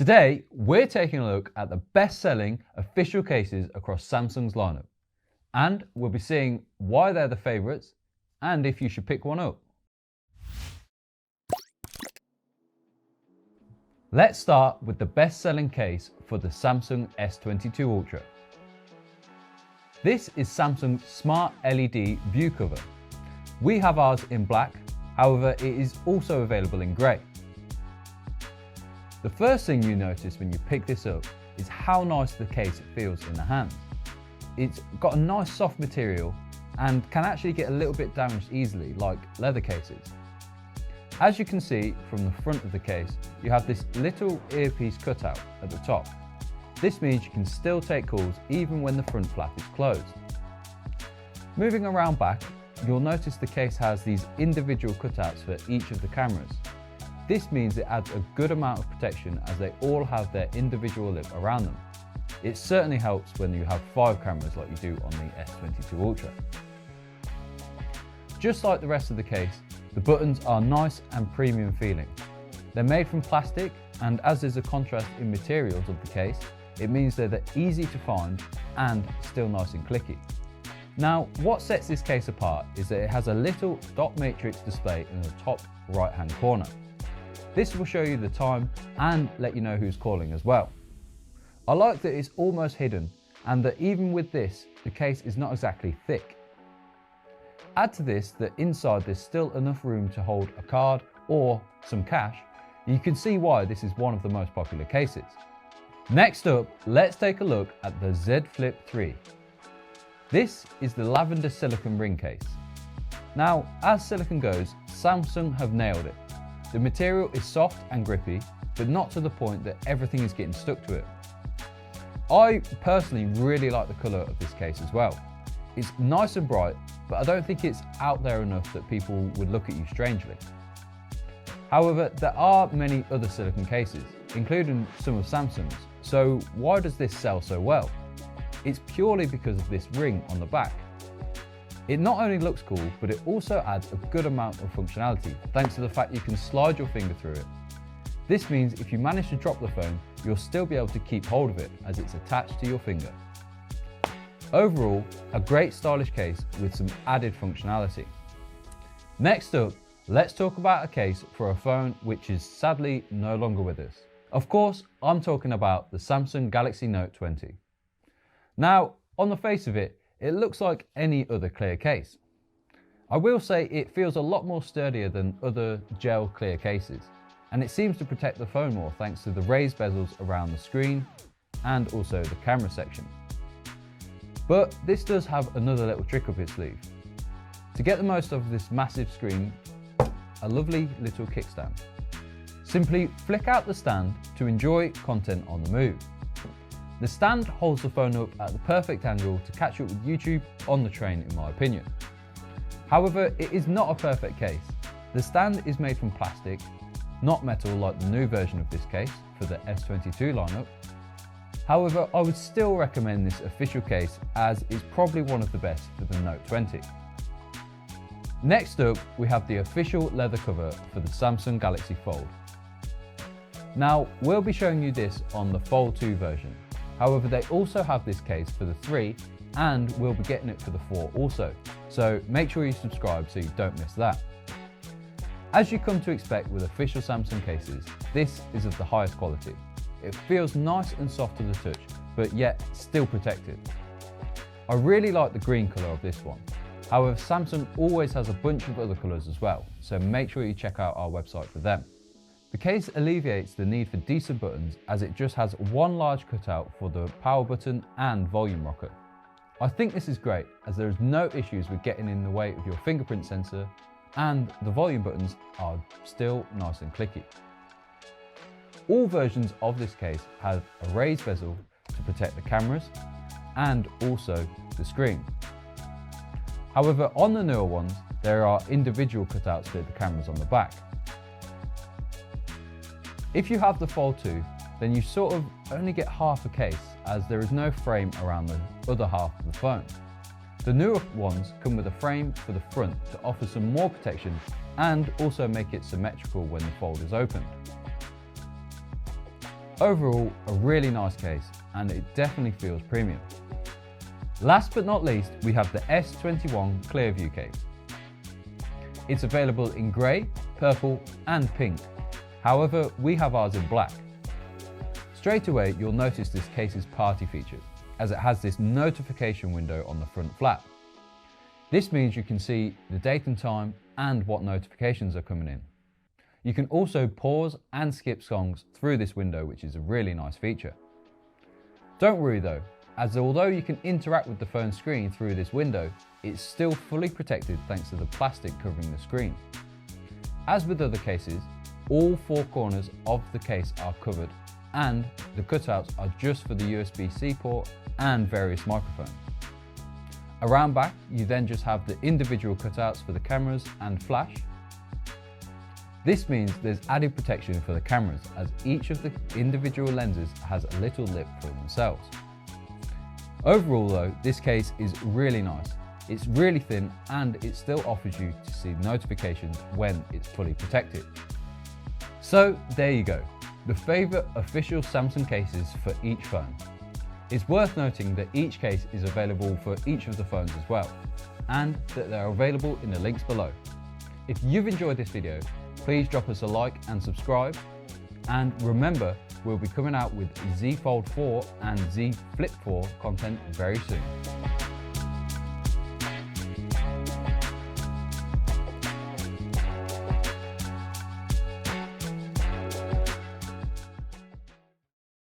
Today, we're taking a look at the best-selling official cases across Samsung's lineup, and we'll be seeing why they're the favourites and if you should pick one up. Let's start with the best-selling case for the Samsung S22 Ultra. This is Samsung's smart LED view cover. We have ours in black, however it is also available in grey. The first thing you notice when you pick this up is how nice the case feels in the hand. It's got a nice soft material and can actually get a little bit damaged easily, like leather cases. As you can see from the front of the case, you have this little earpiece cutout at the top. This means you can still take calls even when the front flap is closed. Moving around back, you'll notice the case has these individual cutouts for each of the cameras. This means it adds a good amount of protection as they all have their individual lip around them. It certainly helps when you have 5 cameras like you do on the S22 Ultra. Just like the rest of the case, the buttons are nice and premium feeling. They're made from plastic, and as there's a contrast in materials of the case, it means they're easy to find and still nice and clicky. Now, what sets this case apart is that it has a little dot matrix display in the top right hand corner. This will show you the time and let you know who's calling as well. I like that it's almost hidden and that even with this, the case is not exactly thick. Add to this that inside there's still enough room to hold a card or some cash. You can see why this is one of the most popular cases. Next up, let's take a look at the Z Flip 3. This is the Lavender silicone ring case. Now, as silicone goes, Samsung have nailed it. The material is soft and grippy, but not to the point that everything is getting stuck to it. I personally really like the colour of this case as well. It's nice and bright, but I don't think it's out there enough that people would look at you strangely. However, there are many other silicone cases, including some of Samsung's, so why does this sell so well? It's purely because of this ring on the back. It not only looks cool, but it also adds a good amount of functionality, thanks to the fact you can slide your finger through it. This means if you manage to drop the phone, you'll still be able to keep hold of it as it's attached to your finger. Overall, a great stylish case with some added functionality. Next up, let's talk about a case for a phone which is sadly no longer with us. Of course, I'm talking about the Samsung Galaxy Note 20. Now, on the face of it, it looks like any other clear case. I will say it feels a lot more sturdier than other gel clear cases, and it seems to protect the phone more thanks to the raised bezels around the screen and also the camera section. But this does have another little trick up its sleeve. To get the most of this massive screen, a lovely little kickstand. Simply flick out the stand to enjoy content on the move. The stand holds the phone up at the perfect angle to catch up with YouTube on the train, in my opinion. However, it is not a perfect case. The stand is made from plastic, not metal like the new version of this case for the S22 lineup. However, I would still recommend this official case as it's probably one of the best for the Note 20. Next up, we have the official leather cover for the Samsung Galaxy Fold. Now, we'll be showing you this on the Fold 2 version. However, they also have this case for the 3 and we'll be getting it for the 4 also. So make sure you subscribe so you don't miss that. As you come to expect with official Samsung cases, this is of the highest quality. It feels nice and soft to the touch, but yet still protected. I really like the green colour of this one. However, Samsung always has a bunch of other colours as well, so make sure you check out our website for them. The case alleviates the need for decent buttons as it just has one large cutout for the power button and volume rocker. I think this is great as there is no issues with getting in the way of your fingerprint sensor, and the volume buttons are still nice and clicky. All versions of this case have a raised bezel to protect the cameras and also the screen. However, on the newer ones, there are individual cutouts for the cameras on the back. If you have the Fold 2, then you sort of only get half a case as there is no frame around the other half of the phone. The newer ones come with a frame for the front to offer some more protection and also make it symmetrical when the fold is opened. Overall, a really nice case, and it definitely feels premium. Last but not least, we have the S21 Clearview case. It's available in grey, purple and pink. However, we have ours in black. Straight away, you'll notice this case's party features, as it has this notification window on the front flap. This means you can see the date and time and what notifications are coming in. You can also pause and skip songs through this window, which is a really nice feature. Don't worry though, as although you can interact with the phone screen through this window, it's still fully protected thanks to the plastic covering the screen. As with other cases, all four corners of the case are covered, and the cutouts are just for the USB-C port and various microphones. Around back, you then just have the individual cutouts for the cameras and flash. This means there's added protection for the cameras, as each of the individual lenses has a little lip for themselves. Overall though, this case is really nice. It's really thin and it still offers you to see notifications when it's fully protected. So there you go, the favourite official Samsung cases for each phone. It's worth noting that each case is available for each of the phones as well, and that they're available in the links below. If you've enjoyed this video, please drop us a like and subscribe. And remember, we'll be coming out with Z Fold 4 and Z Flip 4 content very soon.